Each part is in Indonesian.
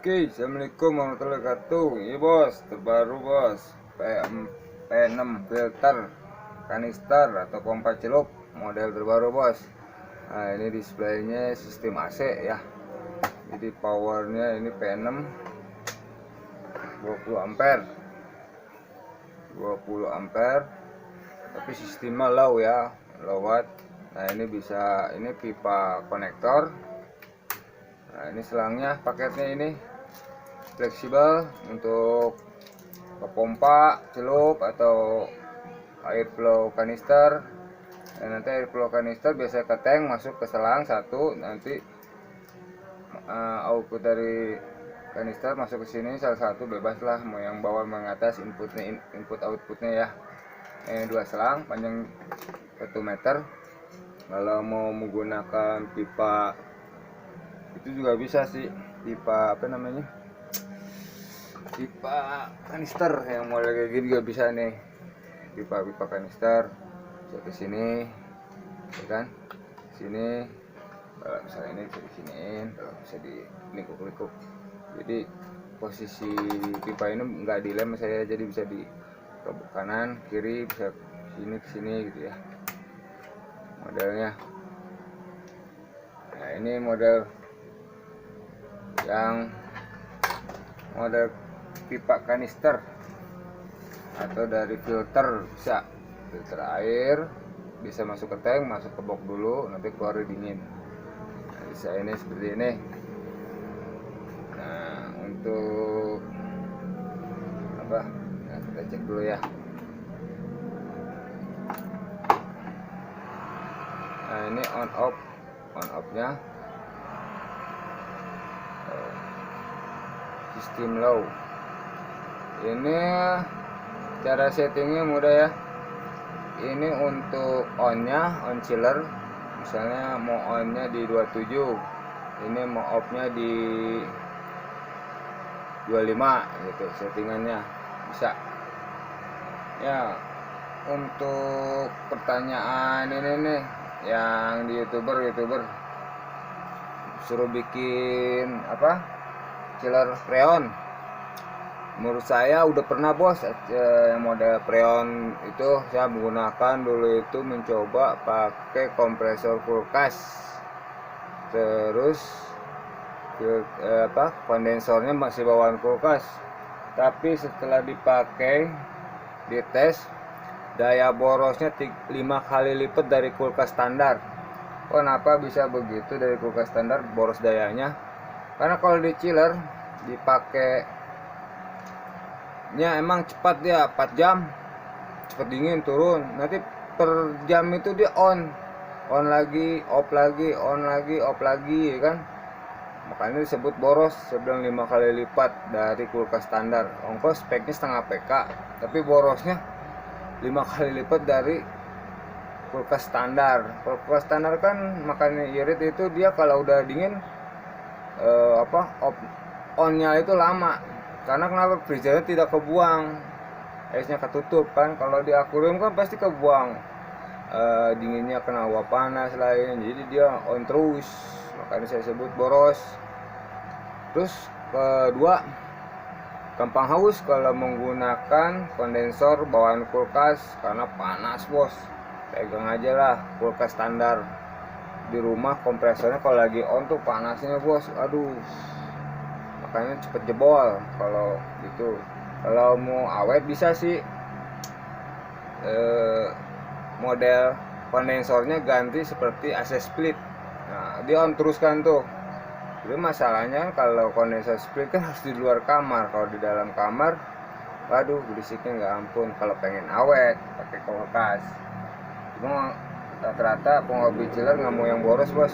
Oke, assalamualaikum warahmatullahi wabarakatuh. Ini bos, terbaru bos, P6 filter kanister atau pompa celup model terbaru bos. Nah, ini displaynya sistem AC ya. Jadi powernya ini P6 20 ampere 20 ampere, tapi sistemnya low ya, low watt. Nah, ini bisa, ini pipa konektor. Nah, ini selangnya, paketnya ini fleksibel untuk ke pompa celup atau air flow kanister. Dan nanti air flow kanister biasa ke tank, masuk ke selang satu, nanti output dari kanister masuk ke sini, salah satu bebas lah mau yang bawah mengatas inputnya, input outputnya ya. Ini dua selang panjang 1 meter. Kalau mau menggunakan pipa itu juga bisa sih, pipa apa namanya, pipa kanister yang model kayak gini juga bisa nih. Pipa kanister bisa ke sini ya kan, sini kalau misalnya ini bisa disiniin, kalau bisa di lingkup-lingkup. Jadi posisi pipa ini enggak dilem saya, jadi bisa di kanan kiri, bisa sini ke sini gitu ya modelnya. Nah, ini model yang model pipa kanister atau dari filter, bisa filter air, bisa masuk ke tank, masuk ke box dulu, nanti keluar dingin. Nah, bisa ini seperti ini. Nah, untuk apa, nah, kita cek dulu ya. Nah, ini on off nya sistem low. Ini cara settingnya mudah ya. Ini untuk on nya, on chiller, misalnya mau on nya di 27, ini mau off nya di 25 gitu settingannya, bisa ya. Untuk pertanyaan ini nih yang di youtuber suruh bikin apa, chiller freon, menurut saya udah pernah bos. Yang model freon itu saya menggunakan dulu, itu mencoba pakai kompresor kulkas, terus kondensornya masih bawaan kulkas, tapi setelah dipakai dites, daya borosnya 5 kali lipat dari kulkas standar. Kenapa bisa begitu dari kulkas standar boros dayanya? Karena kalau di chiller dipakai nya emang cepat, dia 4 jam cepat dingin turun, nanti per jam itu dia on lagi, off lagi, on lagi, off lagi ya kan. Makanya disebut boros. Saya bilang 5 kali lipat dari kulkas standar. Ongkos speknya setengah PK, tapi borosnya 5 kali lipat dari kulkas standar. Kulkas standar kan makanya irit itu, dia kalau udah dingin on-nya itu lama. Karena kenapa? Freezernya tidak kebuang, esnya ketutup kan. Kalau di akuarium kan pasti kebuang, dinginnya kena uap panas lain, jadi dia on terus. Makanya saya sebut boros. Terus kedua, gampang haus kalau menggunakan kondensor bawaan kulkas karena panas bos. Pegang aja lah kulkas standar di rumah, kompresornya kalau lagi on tuh panasnya bos, aduh, makanya cepet jebol kalau gitu. Kalau mau awet bisa sih model kondensornya ganti seperti AC split. Nah, dia on terus kan tuh. Jadi masalahnya kalau kondensor split kan harus di luar kamar. Kalau di dalam kamar, waduh berisiknya nggak ampun. Kalau pengen awet pakai kulkas. Cuma rata-rata penghobi chiller nggak mau yang boros bos.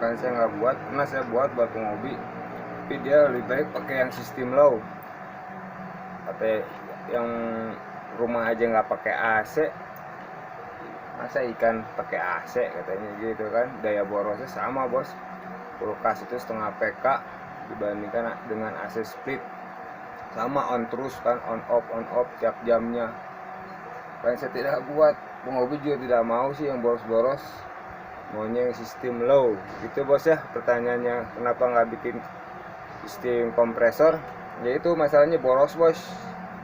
Kan saya nggak buat, karena saya buat penghobi, tapi dia lebih baik pakai yang sistem low. Pakai yang rumah aja nggak pakai AC, masa ikan pakai AC katanya gitu kan. Daya borosnya sama bos, kulkas itu setengah PK dibandingkan dengan AC split. Sama on terus kan, on off tiap jamnya. Kan saya tidak buat, penghobi juga tidak mau sih yang boros-boros, maunya yang sistem low gitu bos ya. Pertanyaannya kenapa nggak bikin steam kompresor, yaitu masalahnya boros bos.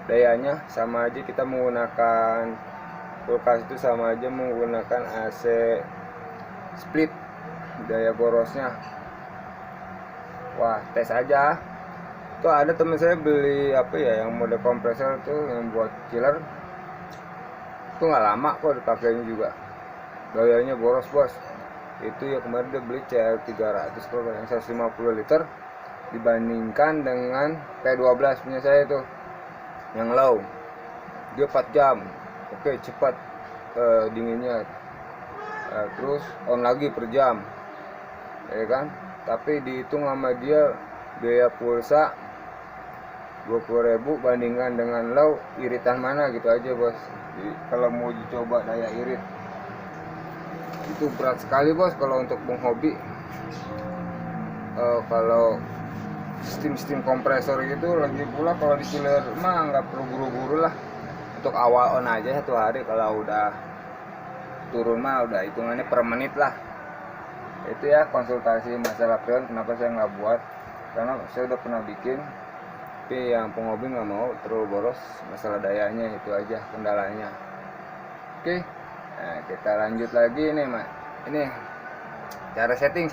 Dayanya sama aja kita menggunakan kulkas, itu sama aja menggunakan AC split, daya borosnya. Wah, tes aja. Tuh ada temen saya beli apa ya, yang mode kompresor tuh yang buat chiller, tuh nggak lama kok dipakainya juga, dayanya boros bos. Itu ya kemarin dia beli CL 300 kalau yang 150 liter, dibandingkan dengan P12 punya saya tuh yang low, dia 4 jam. Oke, cepat dinginnya, terus on lagi per jam, ya kan. Tapi dihitung sama dia biaya pulsa 20.000 bandingkan dengan low, iritan mana gitu aja bos. Jadi, kalau mau dicoba daya irit itu berat sekali bos kalau untuk penghobi. Kalau steam kompresor gitu, lagi pula kalau di chiller mah nggak perlu buru-buru lah, untuk awal on aja 1 hari, kalau udah turun mah udah hitungannya per menit lah. Itu ya konsultasi masalah freon, kenapa saya nggak buat, karena saya udah pernah bikin, tapi yang penghobi nggak mau, terlalu boros masalah dayanya, itu aja kendalanya. Oke, nah kita lanjut lagi nih mak, ini cara setting.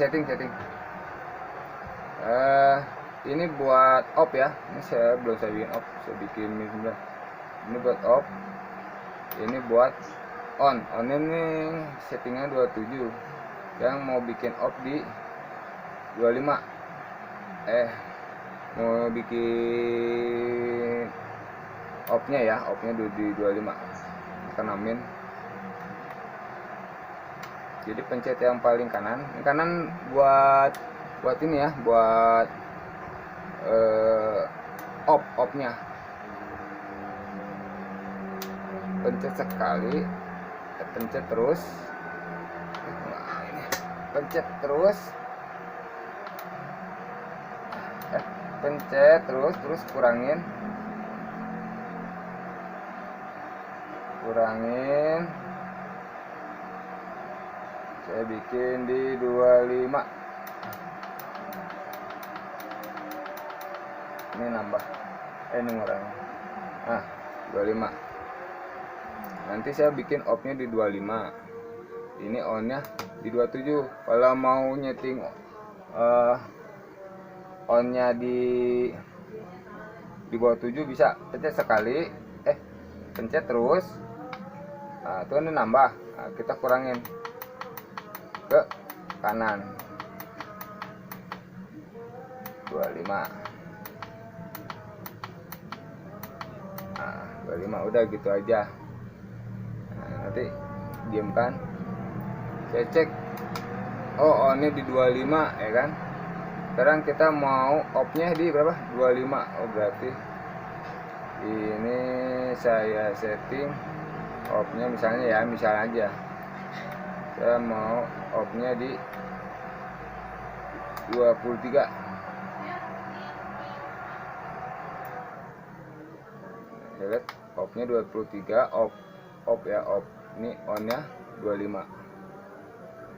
Ini buat off ya, ini saya belum saya bikin off, saya bikin ini buat off, ini buat on. Ini settingnya 27, yang mau bikin off di 25, mau bikin off-nya ya, off-nya di 25, tekan jadi pencet yang paling kanan buat ini ya, buat off-nya. Pencet sekali, pencet terus, nah ini pencet terus, pencet terus kurangin, saya bikin di 25, ini nambah, ini ngurangin, nah 25. Nanti saya bikin off-nya di 25, ini on-nya di 27. Kalau mau nyeting on-nya di bawah 7 bisa pencet sekali, pencet terus, nah itu ini nambah, nah, kita kurangin ke kanan 25. Nah 25 udah gitu aja. Nah, nanti diamkan, saya cek, oh on-nya di 25 ya kan. Sekarang kita mau off-nya di berapa? 25. Oh berarti ini saya setting off-nya misalnya ya, misal aja saya mau off-nya di 23. Lihat off-nya 23, off ya, off. Ini on-nya 25.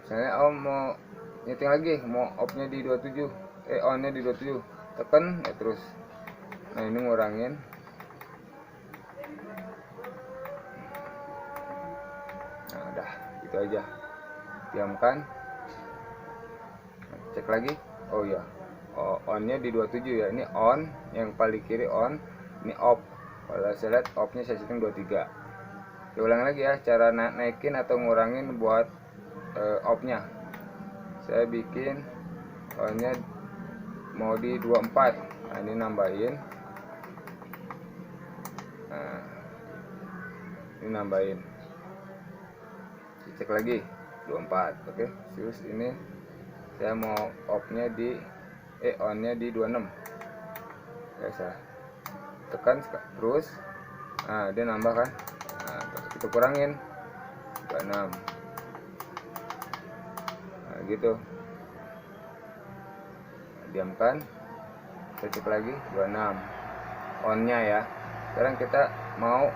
Misalnya mau nyeting lagi, mau off-nya di 27, on-nya di 27, tekan ya terus. Nah ini ngurangin, nah udah gitu aja, diamkan, cek lagi. Oh ya, on-nya di 27 ya, ini on, yang paling kiri on, ini off. Kalau saya lihat off-nya saya setting 23. Diulang lagi ya, cara naikin atau ngurangin buat off-nya. Saya bikin on-nya mau di 24. Nah ini nambahin, nah ini nambahin, cek lagi 24. Oke, terus ini saya mau off-nya di on-nya di 26 ya, saya tekan terus, nah dia nambah kan, nah kita kurangin 26, nah gitu, diamkan, saya cek lagi 26 on-nya ya. Sekarang kita mau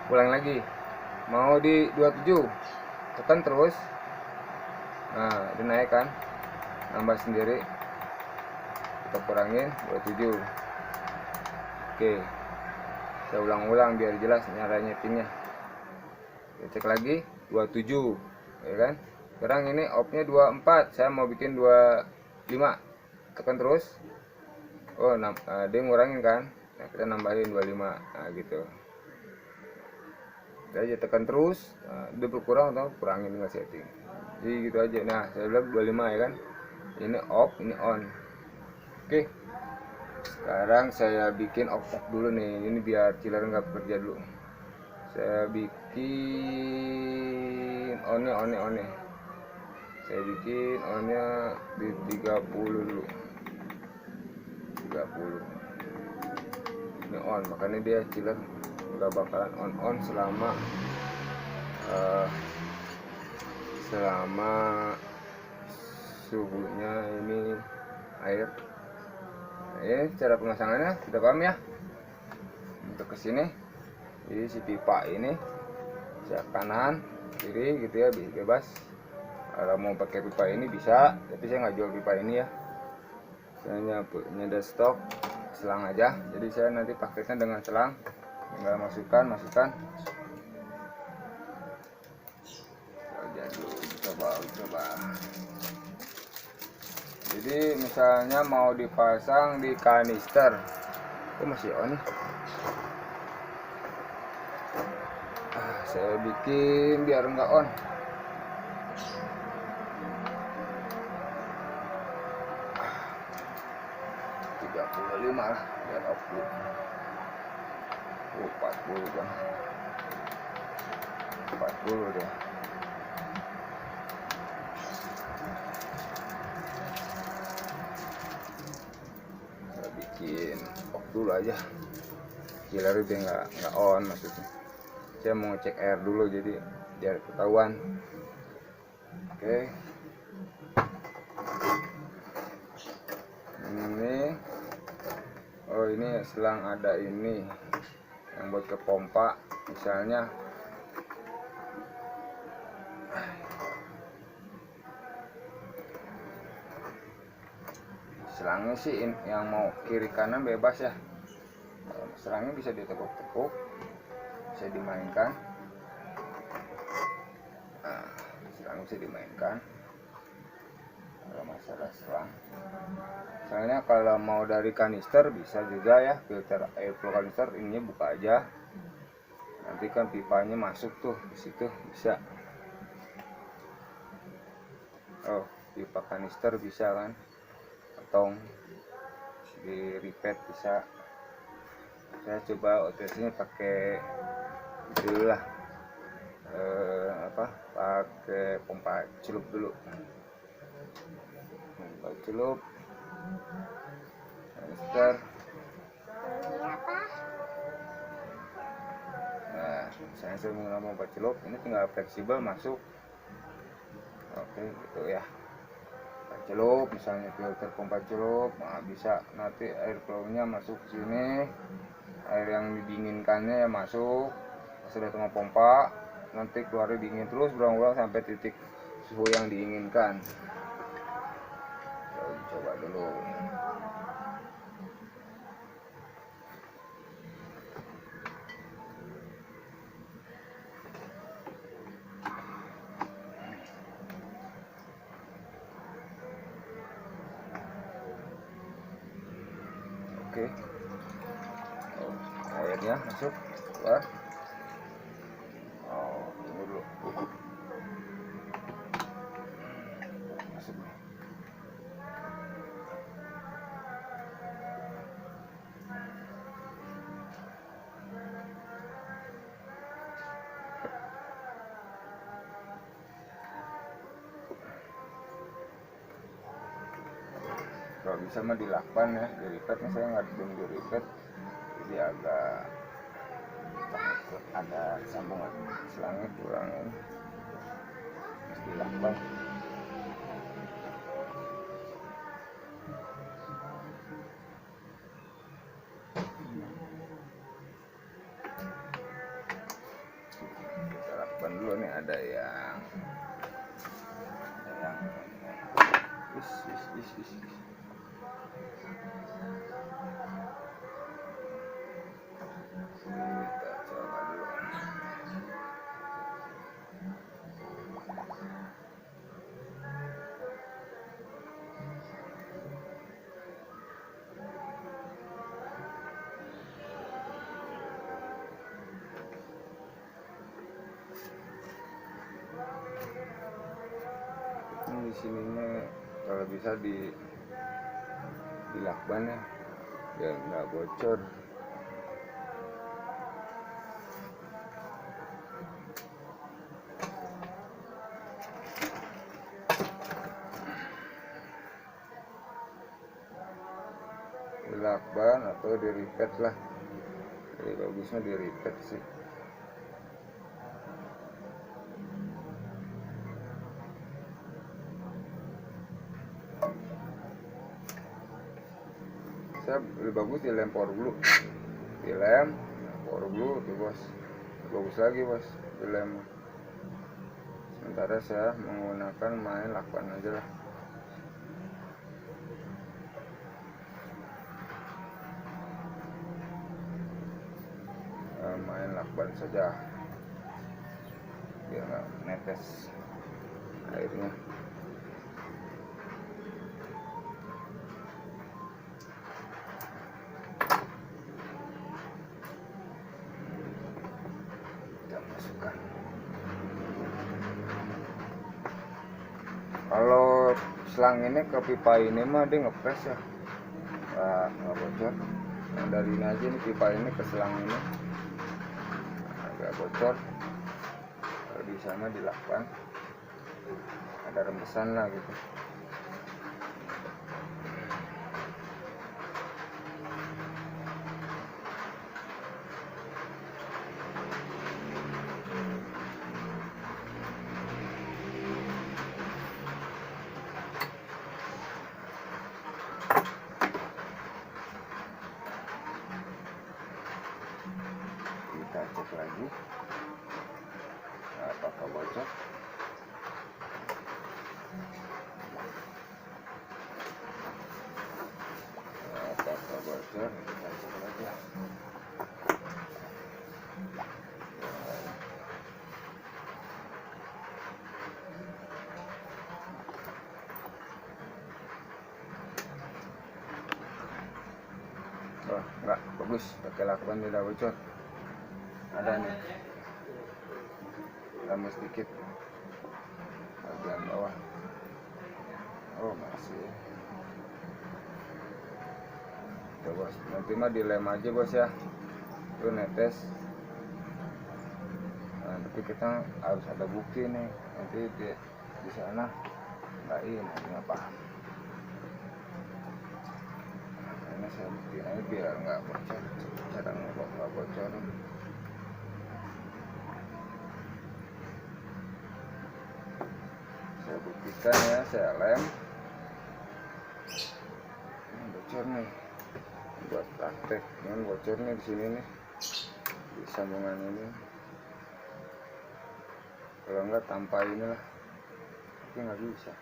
ulang lagi, mau di 27, tekan terus, nah dinaikkan, nambah sendiri, kita kurangin 27. Oke, saya ulang-ulang biar jelas cara nyetingnya. Kita cek lagi 27, ya kan. Sekarang ini off-nya 24, saya mau bikin 25. Tekan terus. Oh, dia ngurangin kan. Nah, kita nambahin 25. Nah, gitu. Kita aja tekan terus. Nah, dia berkurang atau kurangin dengan setting. Jadi gitu aja. Nah, saya bilang 25 ya kan. Ini off, ini on. Oke. Sekarang saya bikin off dulu nih. Ini biar chiller nggak bekerja dulu. Saya bikin on-nya. Saya bikin on-nya di 30 dulu. 30. Ini on, makanya dia chiller nggak bakalan on selama suhunya ini air. Nah, ini cara pemasangannya sudah paham ya. Untuk kesini, jadi si pipa ini saya kanan kiri gitu ya, bebas. Kalau mau pakai pipa ini bisa, tapi saya nggak jual pipa ini ya. Saya punya ada stok selang aja, jadi saya nanti paketnya dengan selang, tinggal masukkan. Coba. Jadi misalnya mau dipasang di kanister, itu masih on nih. Saya bikin biar enggak on. Lima lah, biar off dulu. 40 kan. 40 deh. Saya bikin off dulu aja. Chiller itu nggak on maksudnya. Saya mau ngecek air dulu jadi biar ketahuan. Oke. Ini selang ada ini yang buat ke pompa misalnya. Selangnya sih yang mau kiri kanan bebas ya. Selangnya bisa ditekuk-tekuk, bisa dimainkan. Nah, selang bisa dimainkan. Kalau masalah selang, soalnya kalau mau dari kanister bisa juga ya, filter airflow kanister ininya buka aja, nanti kan pipanya masuk tuh di situ bisa. Oh, pipa kanister bisa kan, potong di repeat bisa. Saya coba OTS-nya pakai dulu lah, pakai pompa celup dulu. Pompa celup kanister. Nah, saya menggunakan pompa celup, ini tinggal fleksibel masuk. Oke, gitu ya. Pompa celup, misalnya filter pompa celup, nah bisa nanti airflow-nya masuk ke sini, air yang didinginkannya ya masuk. Sudah tengah pompa, nanti keluarnya dingin terus berulang-ulang sampai titik suhu yang diinginkan. Coba dulu. Oke. Airnya masuk, keluar. Tunggu dulu. Masuk. Kalau bisa mah dilakban ya, di repeat saya nggak belum di repeat, jadi agak ada sambungan selangnya kurang, harus dilakban. Kita lakban dulu nih, ada yang is. sininya kalau bisa dilakban ya biar nggak bocor. Dilakban atau di repeat lah, jadi bagusnya di repeat sih. Saya lebih bagus dilem power glue, dilem power glue tuh bos, bagus lagi bos dilem. Sementara saya menggunakan main lakban aja lah. Main lakban saja biar nggak netes airnya. Kita masukkan. Kalau selang ini ke pipa ini mah dia ngepres ya, nggak bocor. Yang dari ini aja nih, pipa ini ke selang ini agak bocor. Kalau di sana dilakban ada rembesan lah gitu. Kita cek lagi apakah bocor. Apakah bocor, kita cek lagi. Oh enggak, bagus, pakai lakban tidak bocor. Ada nih tambah sedikit bagian bawah. Oh masih. Tuh bos, nanti mah dilem aja bos ya, itu netes. Nah, tapi kita harus ada bukti nih, nanti di sana nggak ini apa. Ini saya buktiin aja biar nggak bocor, cara nggak bocor. Saya buktikan ya, saya lem. Ini bocor nih, buat praktek. Ini bocor nih di sini nih, di sambungan ini. Kalau enggak tanpa inilah, tapi nggak bisa.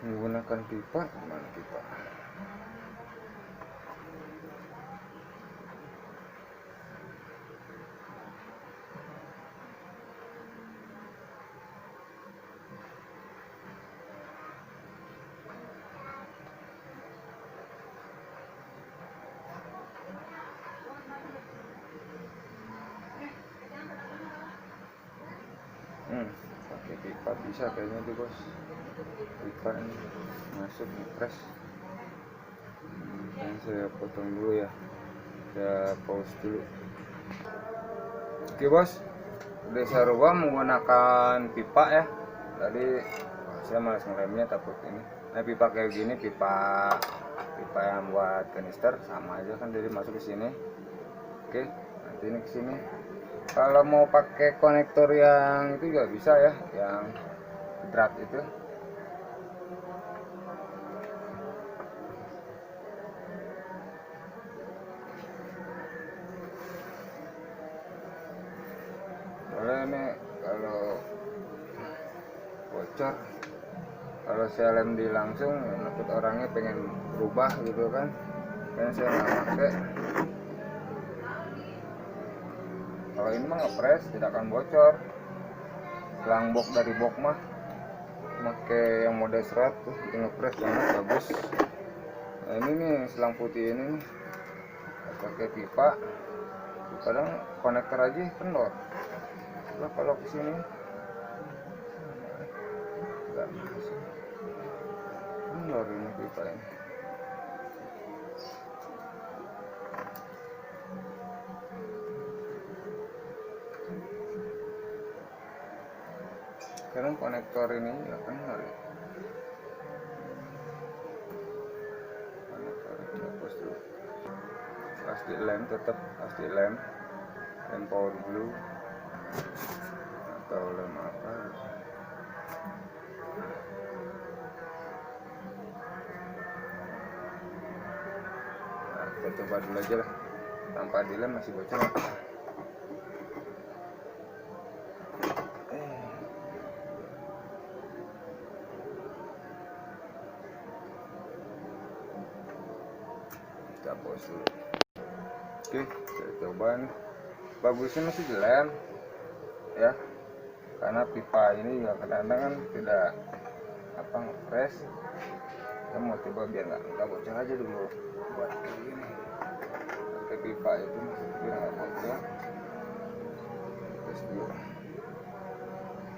Menggunakan pipa, mana pipa? Pakai pipa bisa kayaknya tuh bos. Pipa ini masuk ngepres. Ini saya potong dulu ya, saya pause dulu. Oke bos, udah saya rubah menggunakan pipa ya. Tadi saya malas ngeremnya takut ini. Nah pipa kayak gini, pipa yang buat kanister sama aja kan, jadi masuk ke sini. Oke, nanti ini ke sini. Kalau mau pakai konektor yang itu juga bisa ya, yang drat itu. Soalnya ini kalau bocor, kalau saya lem di langsung, takut orangnya pengen berubah gitu kan. Dan saya nggak pakai. Kalau ini mah ngepres tidak akan bocor. Selang box dari box mah pakai yang model serat tuh, ngepres banget bagus. Nah ini nih selang putih ini nih pakai pipa. Kadang konektor aja kendor. Coba kalau kesini nggak masuk, kendor ini pipa ini. Sekarang konektor ini nggak kendor ya. Konektor ini hapus dulu. Plastik lem tetap plastik lem power glue atau lem apa. Nah, kita coba dulu aja lah, tanpa dilem masih bocor. Kita pause dulu. Oke, kita coba nih. Bagusnya masih dilem ya, karena pipa ini ya kadang-kadang kan tidak apa ngepres. Kita mau coba biar nggak bocor aja dulu buat kayak gini. Pakai pipa itu biar nggak bocor. Terus dulu.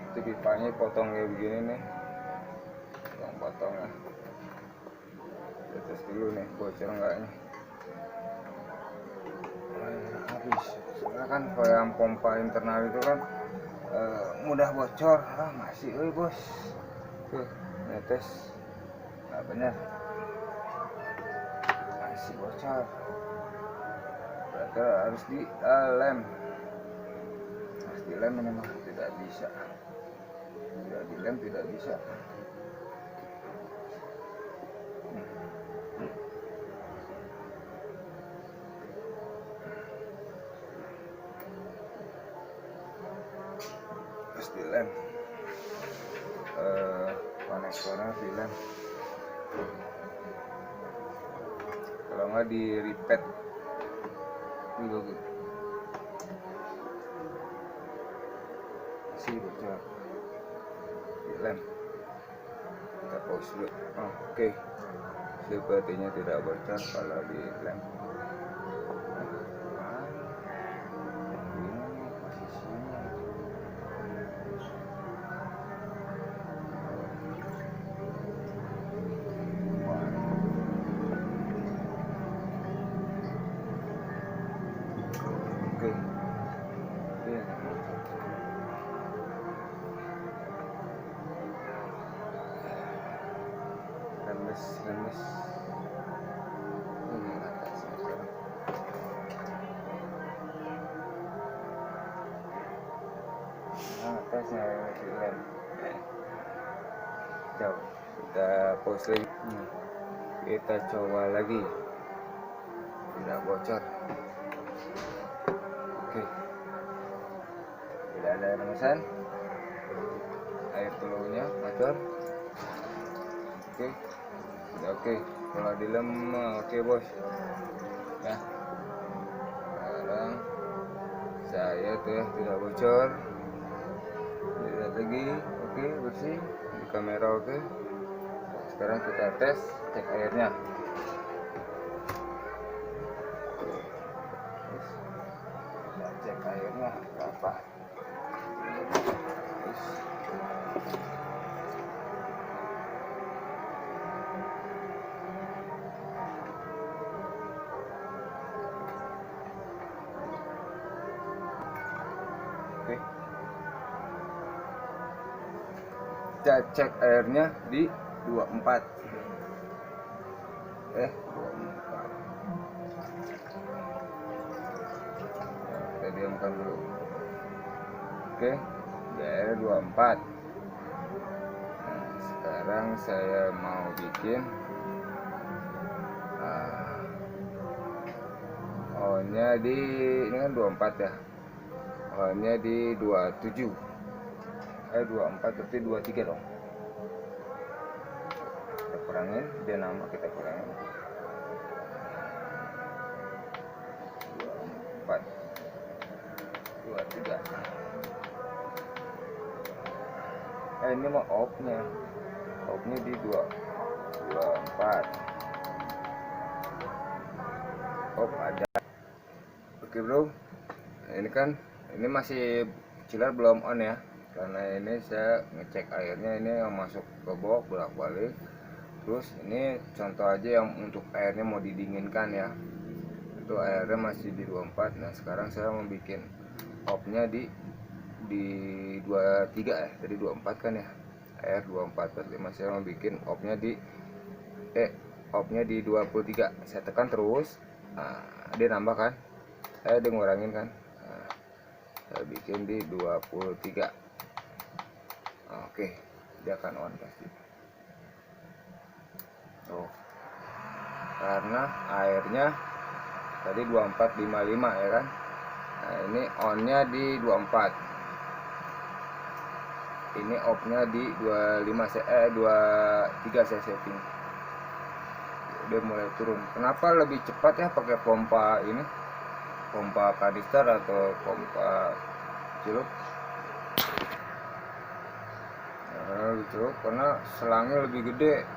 Itu pipanya potong kayak begini nih, potong ya. Terus dulu nih bocor enggaknya. Habis. Soalnya kan kalau yang pompa internal itu kan mudah bocor. Masih bos. Tuh, netes. Nggak benar. Masih bocor. Berarti harus dilem. Harus dilem ini mah tidak bisa. Tidak dilem tidak bisa. Harus dilem. Konektornya dilem. Kalau nggak di repeat juga gitu. Masih bocor. Dilem. Kita pause dulu. Oke. Sepertinya tidak bocor kalau dilem. Oke. Lemes. Ini atasnya sekarang. Atasnya dilem. Jauh. Kita pause lagi. Kita coba lagi. Tidak bocor. Oke. Tidak ada remesan. Air telurnya bocor. Oke. Sudah oke. Kalau dilem oke bos. Ya. Sekarang saya tuh ya tidak bocor. Lihat lagi. Oke, bersih. Di kamera oke. Sekarang kita tes, cek airnya. Kita cek airnya berapa. Oke. Kita cek airnya di 24. 24. Kita diamkan dulu. Oke, di air 24. Nah, sekarang saya mau bikin on-nya di ini kan 24 ya. On-nya di 27. 24 berarti 23 dong. Kita kurangin, dia nama kita kurangin. 24 23. Ini mau off-nya di 24. Off ada. Oke bro, Ini kan ini masih chiller belum on ya, karena ini saya ngecek airnya ini yang masuk ke box bolak-balik. Terus ini contoh aja yang untuk airnya mau didinginkan ya, itu airnya masih di 24. Nah sekarang saya mau bikin opnya di 23 ya, tadi 24 kan ya, air 24 berarti saya mau bikin opnya di opnya di 23. Saya tekan terus, nah, dia nambah kan, dia ngurangin kan. Nah, saya bikin di 23. Oke, dia akan on pasti. Oh, karena airnya tadi 2455 ya kan. Nah ini onnya di 24, ini off-nya di 23 saya setting. Dia mulai turun. Kenapa lebih cepat ya pakai pompa ini, pompa kanister atau pompa celup? Gitu, karena selangnya lebih gede,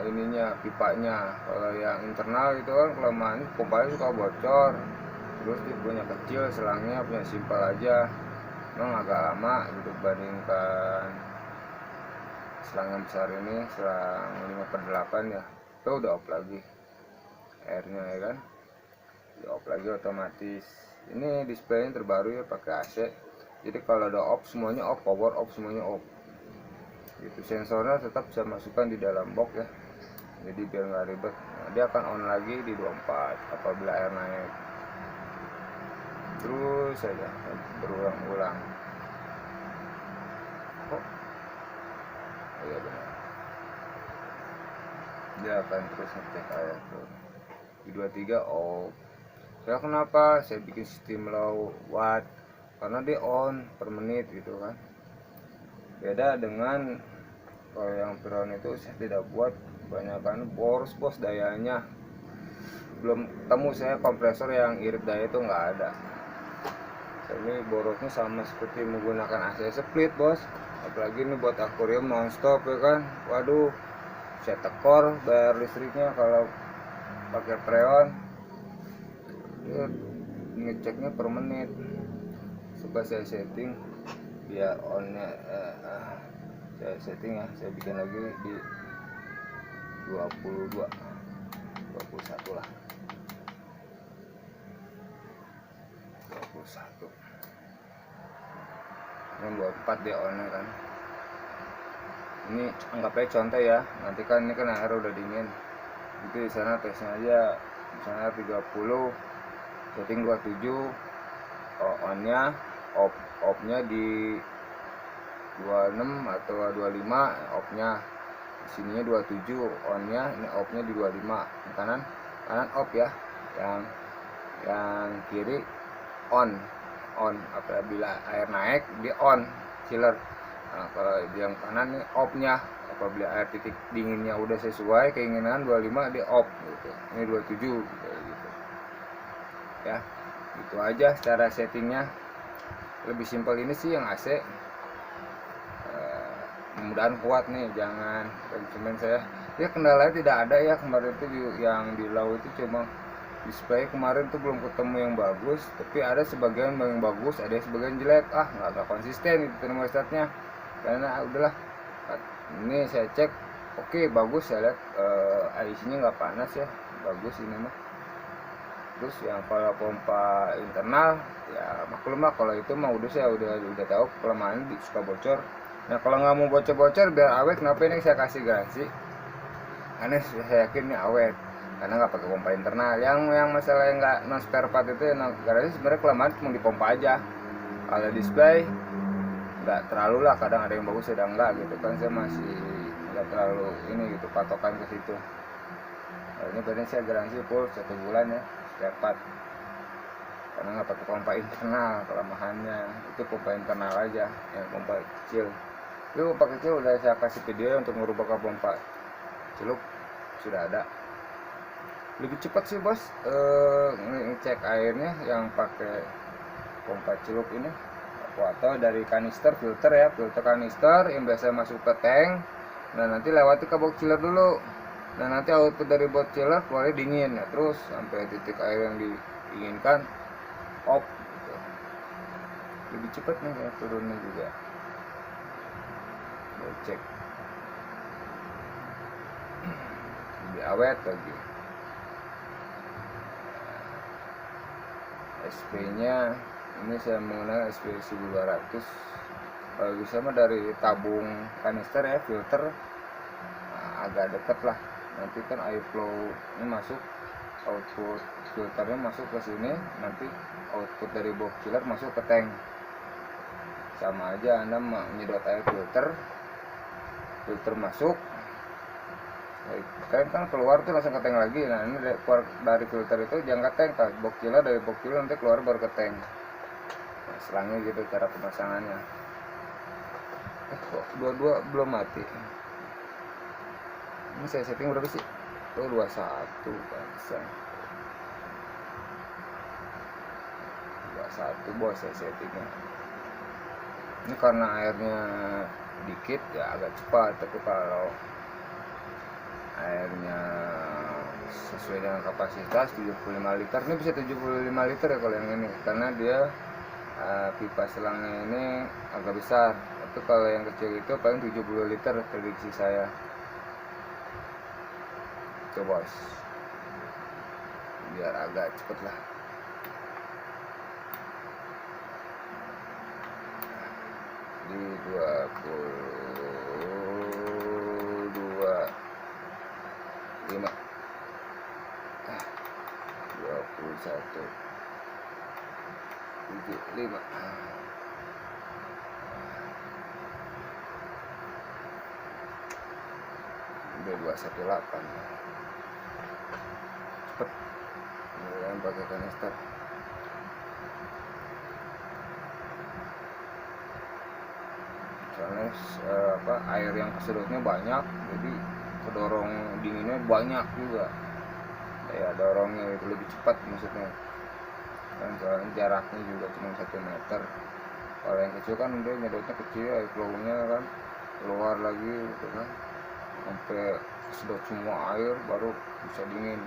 ininya pipanya. Kalau yang internal itu kan kelemahan pompanya suka bocor, terus dia punya kecil selangnya, punya simpel aja, memang agak lama gitu bandingkan selang yang besar ini, selang 5/8 ya. Itu udah off lagi airnya ya kan, di off lagi otomatis. Ini displaynya terbaru ya, pakai AC, jadi kalau ada off semuanya off, power off semuanya off gitu. Sensornya tetap saya masukkan di dalam box ya, jadi biar nggak ribet. Nah, dia akan on lagi di 24 apabila air naik, terus saja berulang-ulang. Oh iya benar, dia akan terus ngecek air tuh di 23 off. Saya kenapa saya bikin sistem low watt, karena dia on per menit gitu kan. Beda dengan kalau yang Piron itu saya tidak buat, kebanyakan boros bos dayanya. Belum ketemu saya kompresor yang irit daya itu nggak ada. Ini borosnya sama seperti menggunakan AC split bos, apalagi ini buat akuarium nonstop ya kan. Waduh, saya tekor bayar listriknya kalau pakai freon. Dia ngeceknya per menit. Coba saya setting biar onnya saya setting ya, saya bikin lagi di 21 lah, 21. Ini 24 dia onnya kan. Ini anggap aja contoh ya, nanti kan ini kan air udah dingin, itu di sana tesnya aja misalnya 30, setting 27, onnya off-nya di 26 atau 25, off-nya sininya 27, onnya ini off-nya di 25. kanan off ya, yang kiri on. Apabila air naik dia on chiller. Nah, kalau yang kanan nih off-nya, apabila air titik dinginnya udah sesuai keinginan 25 dia off gitu. Ini 27 gitu ya. Gitu aja cara settingnya, lebih simpel ini sih yang AC. Mudah-mudahan kuat nih, jangan konsumen saya ya. Kendalanya tidak ada ya, kemarin itu yang di laut itu cuma display kemarin tuh belum ketemu yang bagus, tapi ada sebagian yang bagus, ada sebagian jelek. Nggak konsisten itu termostatnya, karena udahlah. Ini saya cek oke, bagus, saya lihat IC-nya nggak panas ya, bagus ini mah. Terus yang kalau pompa internal ya maklum lah, kalau itu mah saya udah tahu kelemahan suka bocor. Nah kalau nggak mau bocor-bocor biar awet, kenapa ini saya kasih garansi, karena saya yakin ini awet karena nggak pakai pompa internal. Yang masalah yang nggak non spare part itu yang garansi sebenarnya kelemahan cuma di pompa aja. Kalau display nggak terlalu lah, kadang ada yang bagus kadang enggak gitu kan. Saya masih nggak terlalu ini gitu patokan ke situ. Nah, ini berarti saya garansi full 1 bulan ya spare part, karena nggak pakai pompa internal. Kelemahannya itu pompa internal aja, yang pompa kecil itu pompa kecil udah saya kasih video untuk merubah ke pompa celup, sudah ada. Lebih cepat sih bos ngecek airnya yang pakai pompa celup ini, atau dari kanister filter ya, filter kanister yang biasa masuk ke tank. Nah nanti lewati ke box chiller dulu, nah nanti output dari box chiller keluarnya dingin ya, terus sampai titik air yang diinginkan off gitu. Lebih cepat nih kayak turunnya juga. Cek lebih awet lagi. SP nya ini saya menggunakan SP 1200. Kalau bisa mah dari tabung kanister ya, filter agak dekat lah, nanti kan air flow ini masuk, output filternya masuk ke sini, nanti output dari box chiller masuk ke tank. Sama aja Anda menyedot air filter masuk, kan keluar tuh langsung ke tank lagi. Nah ini keluar dari filter itu jangan ke tank, ke box chiller, dari box chiller nanti keluar baru ke tank. Nah, selangnya gitu cara pemasangannya. Kok dua-dua belum mati. Ini saya setting berapa sih? Oh 21 bangsa. 21 bos saya settingnya. Ini karena airnya dikit ya agak cepat, tapi kalau airnya sesuai dengan kapasitas 75 liter, ini bisa 75 liter ya kalau yang ini, karena dia pipa selangnya ini agak besar. Tapi kalau yang kecil itu paling 70 liter prediksi saya. Coba bos, biar agak cepet lah. Di 22 5 21 75 udah 218 cepet yang pakai kanister. Soalnya air yang kesedotnya banyak, jadi kedorong dinginnya banyak juga, ya dorongnya itu lebih cepat maksudnya kan, soalnya jaraknya juga cuma 1 meter. Kalau yang kecil kan udah nyedotnya kecil, air flow-nya kan keluar lagi gitu kan, sampai sedot semua air baru bisa dingin.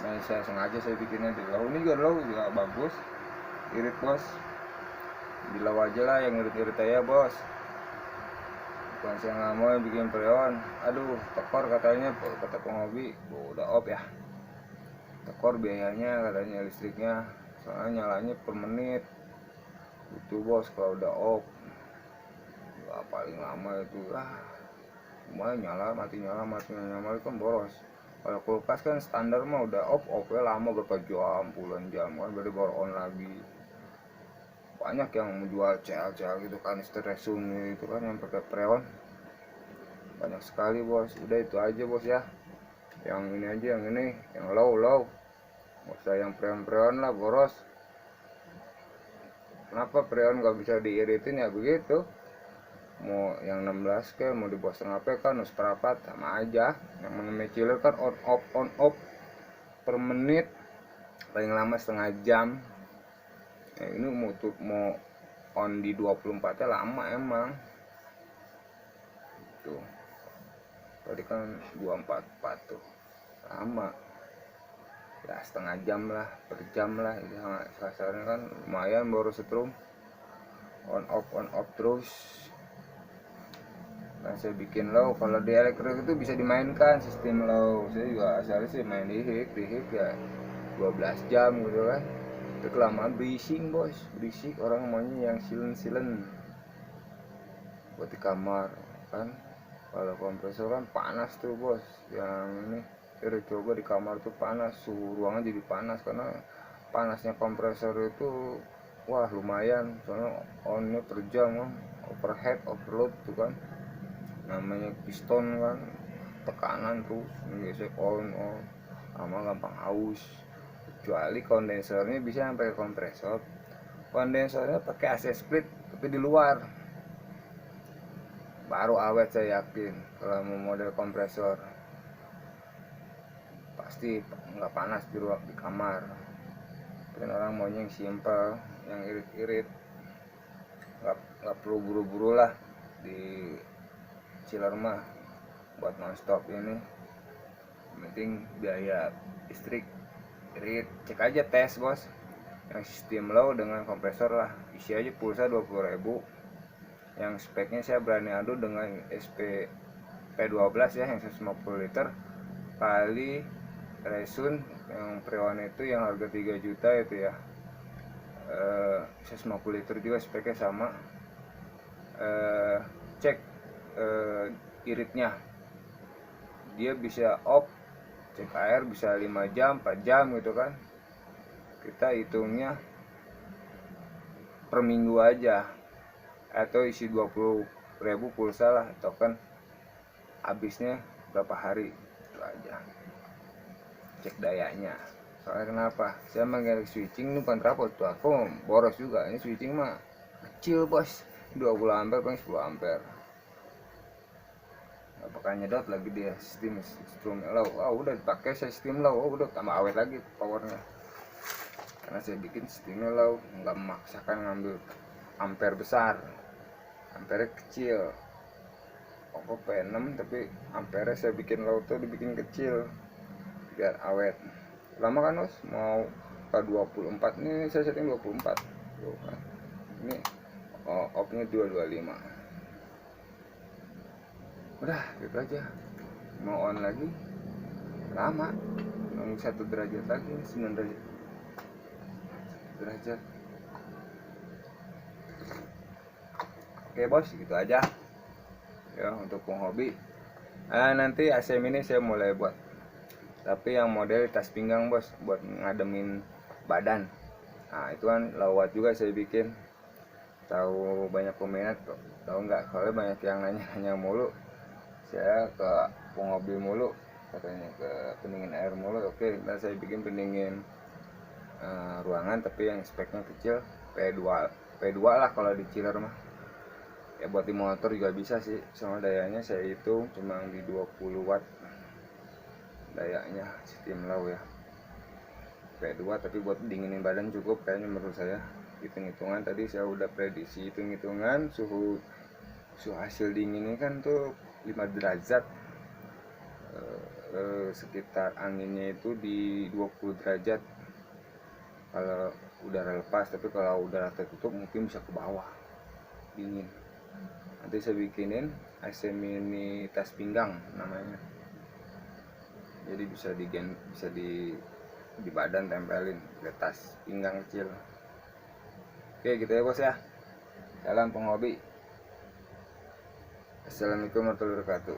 Nah saya sengaja saya bikinnya di low, ini juga low juga bagus, irit bos, di low aja lah, yang irit-irit aja bos, bukan saya nggak mau bikin freon. Aduh tekor katanya, kata penghobi udah off ya, tekor biayanya katanya listriknya, soalnya nyalanya per menit itu bos. Kalau udah off paling lama itu lumayan, nyala mati kan boros. Kalau kulkas kan standar mah udah off ya lama, berapa jam, puluhan jam kan, baru baru on lagi. Banyak yang menjual CL gitu kan, resun itu kan yang pakai freon, banyak sekali bos. Udah itu aja bos ya, yang ini aja, yang low nggak usah yang freon lah, boros. Kenapa freon nggak bisa diiritin ya begitu, mau yang 16 ke mau di bawah setengah P kan seperempat sama aja. Yang namanya chiller kan on off per menit, paling lama setengah jam. Nah, ini mau on di 24 nya lama emang tuh. Tadi kan 244 tuh lama ya, setengah jam lah, per jam lah itu. Kasarnya kan lumayan baru setrum, on off terus. Nah saya bikin low, kalau di elektrik itu bisa dimainkan sistem low. Saya juga asalnya sih main di hik ya 12 jam gitu kan. Itu kelamaan berising bos, berisik, orang maunya yang silen buat di kamar kan. Kalau kompresor kan panas tuh bos, yang ini saya coba di kamar tuh panas, suhu ruangan jadi panas karena panasnya kompresor itu wah lumayan. Soalnya onnya per jam kan, overhead overload tuh kan, namanya piston kan, tekanan tuh biasanya on lama gampang haus. Kecuali kondensernya bisa sampai kompresor, kondensernya pakai AC split tapi di luar, baru awet saya yakin. Kalau mau model kompresor pasti nggak panas di ruang di kamar. Dan orang maunya yang simple, yang irit-irit, nggak perlu buru-buru lah di chiller mah buat nonstop ini. Yang penting biaya listrik irit, cek aja tes bos, yang sistem low dengan kompresor lah, isi aja pulsa 20.000. Yang speknya saya berani adu dengan SP P12 ya, yang 150 liter kali Resun yang Prewan itu yang harga 3 juta itu ya. 150 liter juga speknya sama. Cek iritnya, dia bisa off, cek air bisa 5 jam 4 jam gitu kan. Kita hitungnya per minggu aja, atau isi 20.000 pulsa lah, token habisnya berapa hari, itu aja. Cek dayanya. Soalnya kenapa saya manggil switching ini bukan trafo tuh, aku boros juga. Ini switching mah kecil bos, 20 ampere paling 10 ampere, nggak bakal nyedot lagi dia. Sistem low, udah dipakai saya sistem low, udah tambah awet lagi powernya, karena saya bikin sistemnya low, nggak memaksakan ngambil ampere besar, ampere kecil. Pokok P6 tapi ampere saya bikin low tuh dibikin kecil biar awet. Lama kan bos, mau ke 24 nih, saya setting 24 tuh kan. Ini off nya 225. Udah gitu aja. Mau on lagi lama, nunggu 1 derajat lagi, 9 derajat, 1 derajat. Oke bos, gitu aja ya untuk penghobi. Nanti AC mini saya mulai buat, tapi yang model tas pinggang bos, buat ngademin badan. Nah itu kan lawat juga saya bikin. Tahu banyak peminat kok, tahu nggak, soalnya banyak yang nanya mulu, saya ke penghobi mulu, katanya ke pendingin air mulu. Oke, nah saya bikin pendingin ruangan tapi yang speknya kecil, P2 lah kalau di chiller mah ya. Buat di motor juga bisa sih, sama dayanya saya hitung cuma di 20 watt dayanya, sistem low ya, P2. Tapi buat dinginin badan cukup kayaknya menurut saya. Hitung-hitungan tadi saya udah prediksi, hitung-hitungan suhu hasil dinginnya kan tuh 5 derajat, sekitar anginnya itu di 20 derajat kalau udara lepas, tapi kalau udara tertutup mungkin bisa ke bawah dingin. Nanti saya bikinin AC mini tas pinggang namanya, jadi bisa di badan tempelin ke tas pinggang kecil. Oke gitu ya bos ya, salam penghobi. Assalamualaikum warahmatullahi wabarakatuh.